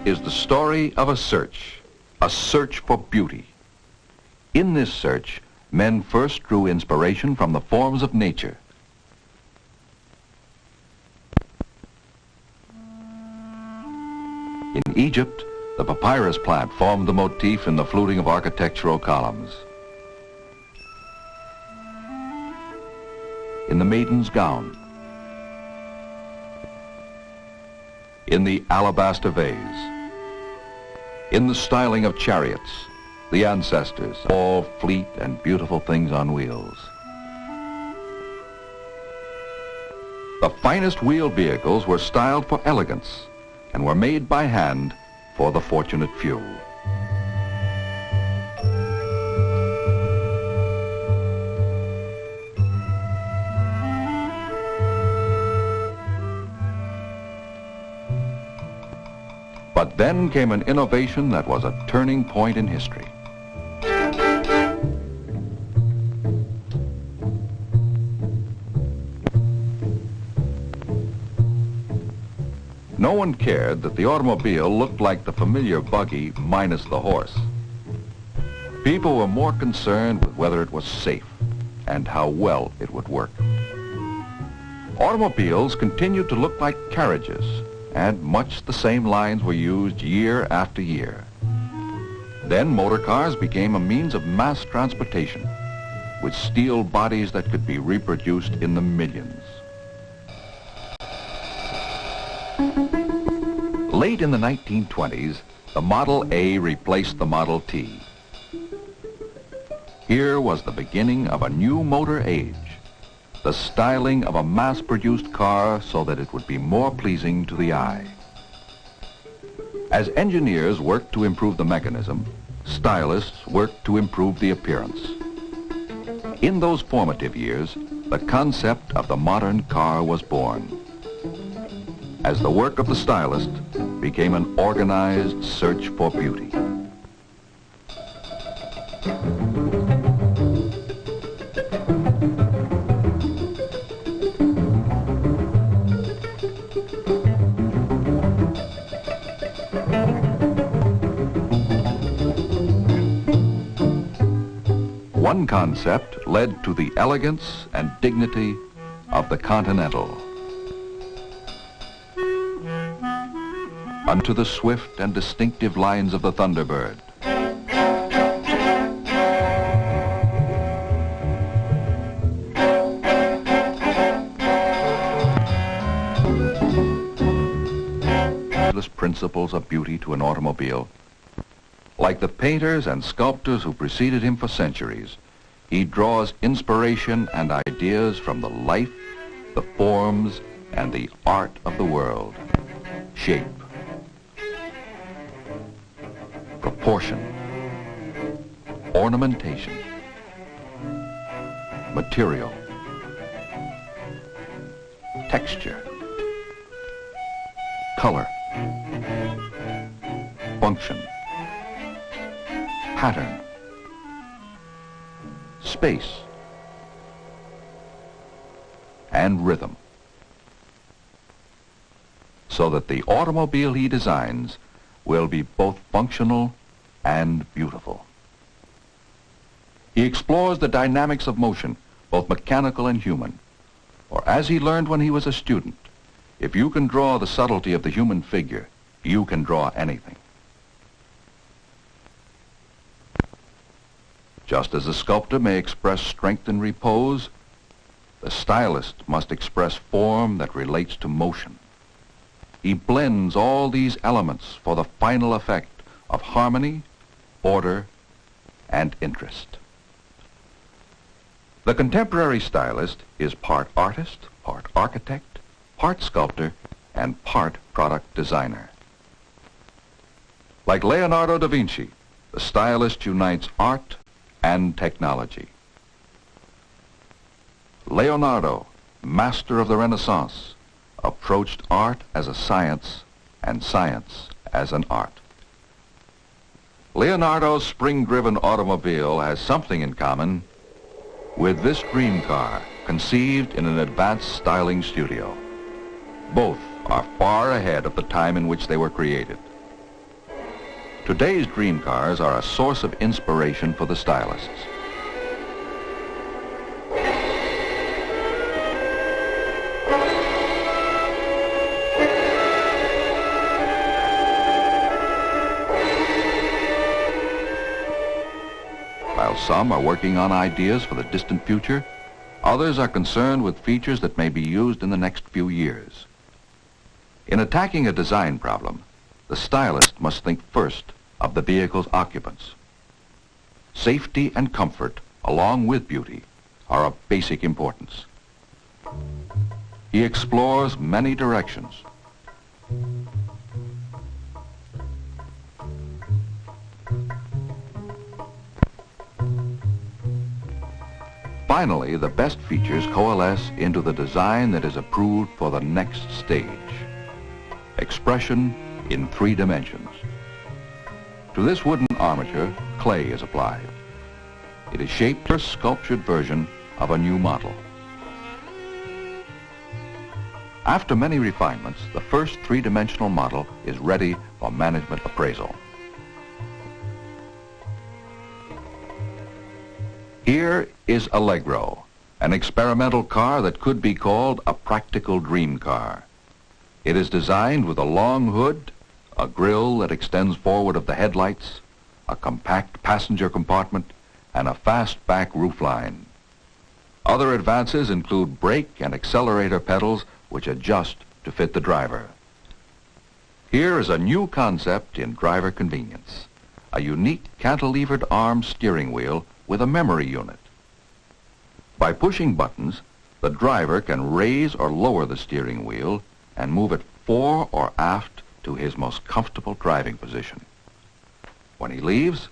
is the story of a search for beauty. In this search, men first drew inspiration from the forms of nature. In Egypt, the papyrus plant formed the motif in the fluting of architectural columns. In the maiden's gown, in the alabaster vase, in the styling of chariots, the ancestors, all fleet and beautiful things on wheels. The finest wheeled vehicles were styled for elegance and were made by hand for the fortunate few. But then came an innovation that was a turning point in history. No one cared that the automobile looked like the familiar buggy minus the horse. People were more concerned with whether it was safe and how well it would work. Automobiles continued to look like carriages, and much the same lines were used year after year. Then motor cars became a means of mass transportation with steel bodies that could be reproduced in the millions. Late in the 1920s, the Model A replaced the Model T. Here was the beginning of a new motor age, the styling of a mass-produced car so that it would be more pleasing to the eye. As engineers worked to improve the mechanism, stylists worked to improve the appearance. In those formative years, the concept of the modern car was born, as the work of the stylist became an organized search for beauty. One concept led to the elegance and dignity of the Continental, unto the swift and distinctive lines of the Thunderbird, principles of beauty to an automobile. Like the painters and sculptors who preceded him for centuries, he draws inspiration and ideas from the life, the forms, and the art of the world. Shape, proportion, ornamentation, material, texture, color, function, pattern, space, and rhythm, so that the automobile he designs will be both functional and beautiful. He explores the dynamics of motion, both mechanical and human. For as he learned when he was a student, if you can draw the subtlety of the human figure, you can draw anything. Just as a sculptor may express strength in repose, the stylist must express form that relates to motion. He blends all these elements for the final effect of harmony, order, and interest. The contemporary stylist is part artist, part architect, part sculptor, and part product designer. Like Leonardo da Vinci, the stylist unites art and technology. Leonardo, master of the Renaissance, approached art as a science and science as an art. Leonardo's spring-driven automobile has something in common with this dream car conceived in an advanced styling studio. Both are far ahead of the time in which they were created. Today's dream cars are a source of inspiration for the stylists. While some are working on ideas for the distant future, others are concerned with features that may be used in the next few years. In attacking a design problem, the stylist must think first of the vehicle's occupants. Safety and comfort, along with beauty, are of basic importance. He explores many directions. Finally, the best features coalesce into the design that is approved for the next stage. Expression in 3 dimensions. To this wooden armature, clay is applied. It is shaped as a sculptured version of a new model. After many refinements, the first 3-dimensional model is ready for management appraisal. Here is Allegro, an experimental car that could be called a practical dream car. It is designed with a long hood, a grille that extends forward of the headlights, a compact passenger compartment, and a fast-back roofline. Other advances include brake and accelerator pedals which adjust to fit the driver. Here is a new concept in driver convenience, a unique cantilevered arm steering wheel with a memory unit. By pushing buttons, the driver can raise or lower the steering wheel and move it fore or aft to his most comfortable driving position. When he leaves,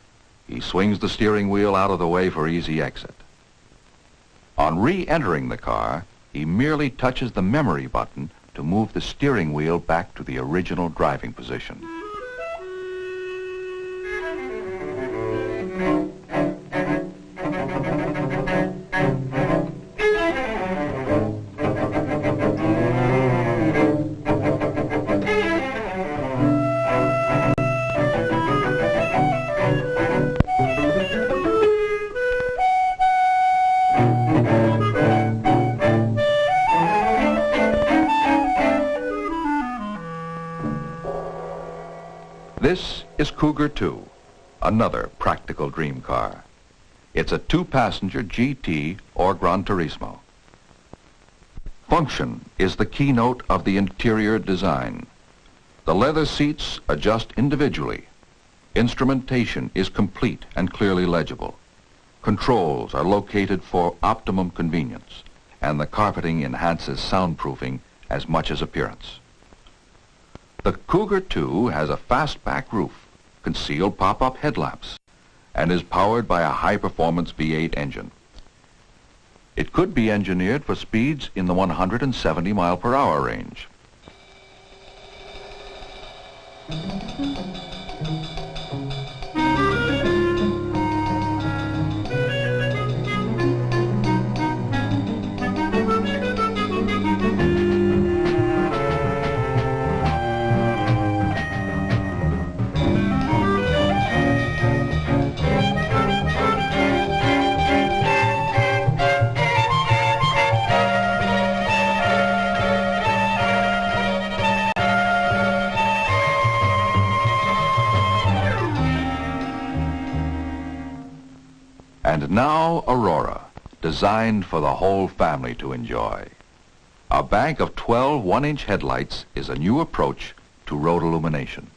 he swings the steering wheel out of the way for easy exit. On re-entering the car, he merely touches the memory button to move the steering wheel back to the original driving position. This is Cougar 2, another practical dream car. It's a 2-passenger GT or Gran Turismo. Function is the keynote of the interior design. The leather seats adjust individually. Instrumentation is complete and clearly legible. Controls are located for optimum convenience, and the carpeting enhances soundproofing as much as appearance. The Cougar 2 has a fastback roof, concealed pop-up headlamps, and is powered by a high-performance V8 engine. It could be engineered for speeds in the 170 mile-per-hour range. And now Aurora, designed for the whole family to enjoy. A bank of 12 1-inch headlights is a new approach to road illumination.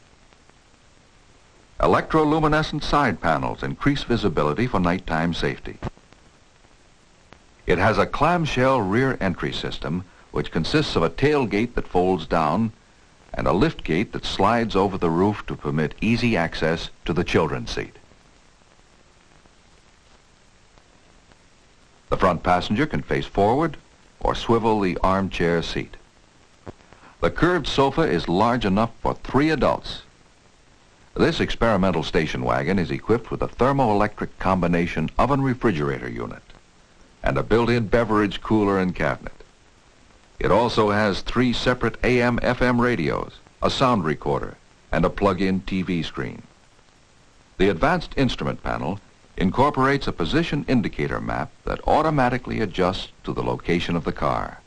Electroluminescent side panels increase visibility for nighttime safety. It has a clamshell rear entry system which consists of a tailgate that folds down and a lift gate that slides over the roof to permit easy access to the children's seat. The front passenger can face forward or swivel the armchair seat. The curved sofa is large enough for 3 adults. This experimental station wagon is equipped with a thermoelectric combination oven-refrigerator unit and a built-in beverage cooler and cabinet. It also has 3 separate AM/FM radios, a sound recorder, and a plug-in TV screen. The advanced instrument panel incorporates a position indicator map that automatically adjusts to the location of the car.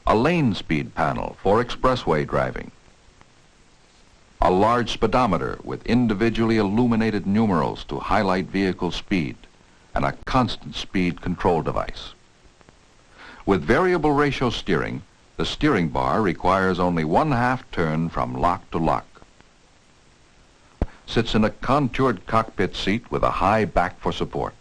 A lane speed panel for expressway driving. A large speedometer with individually illuminated numerals to highlight vehicle speed, and a constant speed control device. With variable ratio steering, the steering bar requires only 1/2 turn from lock to lock. Sits in a contoured cockpit seat with a high back for support.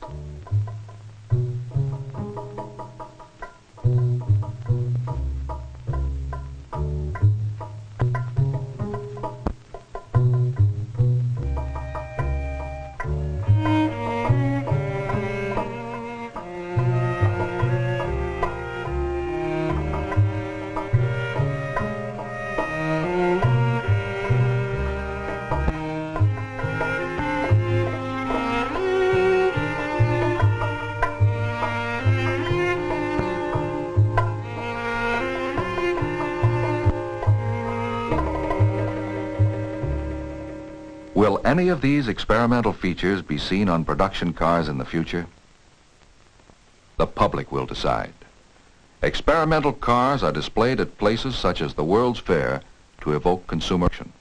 Will any of these experimental features be seen on production cars in the future? The public will decide. Experimental cars are displayed at places such as the World's Fair to evoke consumer action.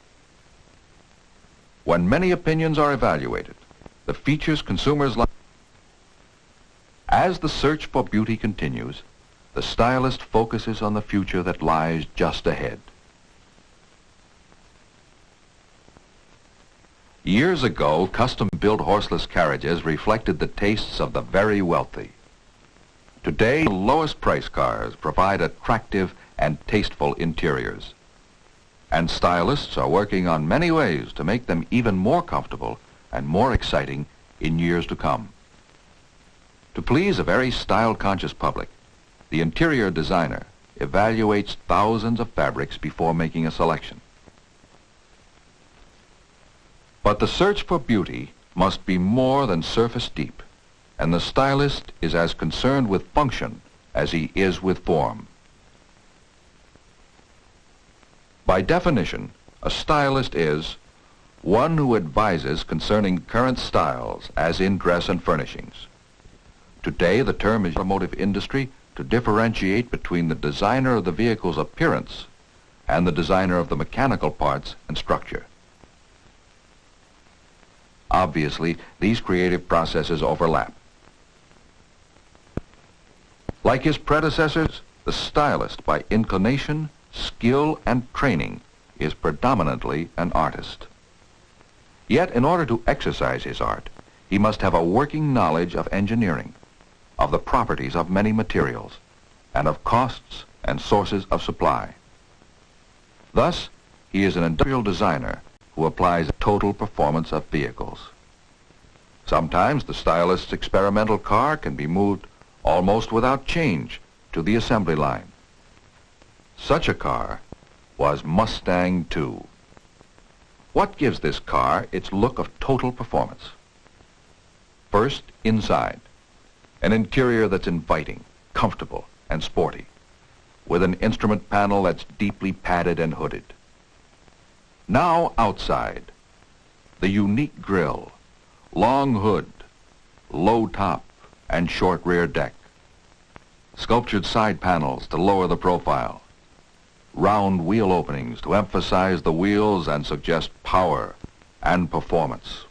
When many opinions are evaluated, the features consumers like. As the search for beauty continues, the stylist focuses on the future that lies just ahead. Years ago, custom-built horseless carriages reflected the tastes of the very wealthy. Today, the lowest price cars provide attractive and tasteful interiors. And stylists are working on many ways to make them even more comfortable and more exciting in years to come. To please a very style-conscious public, the interior designer evaluates thousands of fabrics before making a selection. But the search for beauty must be more than surface deep, and the stylist is as concerned with function as he is with form. By definition, a stylist is one who advises concerning current styles, as in dress and furnishings. Today, the term is in the automotive industry to differentiate between the designer of the vehicle's appearance and the designer of the mechanical parts and structure. Obviously, these creative processes overlap. Like his predecessors, the stylist, by inclination, skill, and training, is predominantly an artist. Yet, in order to exercise his art, he must have a working knowledge of engineering, of the properties of many materials, and of costs and sources of supply. Thus, he is an industrial designer who applies total performance of vehicles. Sometimes the stylist's experimental car can be moved almost without change to the assembly line. Such a car was Mustang II. What gives this car its look of total performance? First, inside. An interior that's inviting, comfortable, and sporty, with an instrument panel that's deeply padded and hooded. Now outside, the unique grille, long hood, low top, and short rear deck. Sculptured side panels to lower the profile. Round wheel openings to emphasize the wheels and suggest power and performance.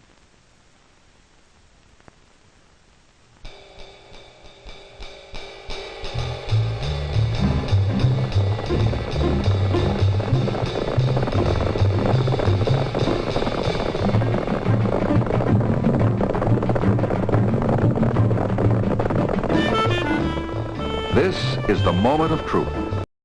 This is the moment of truth.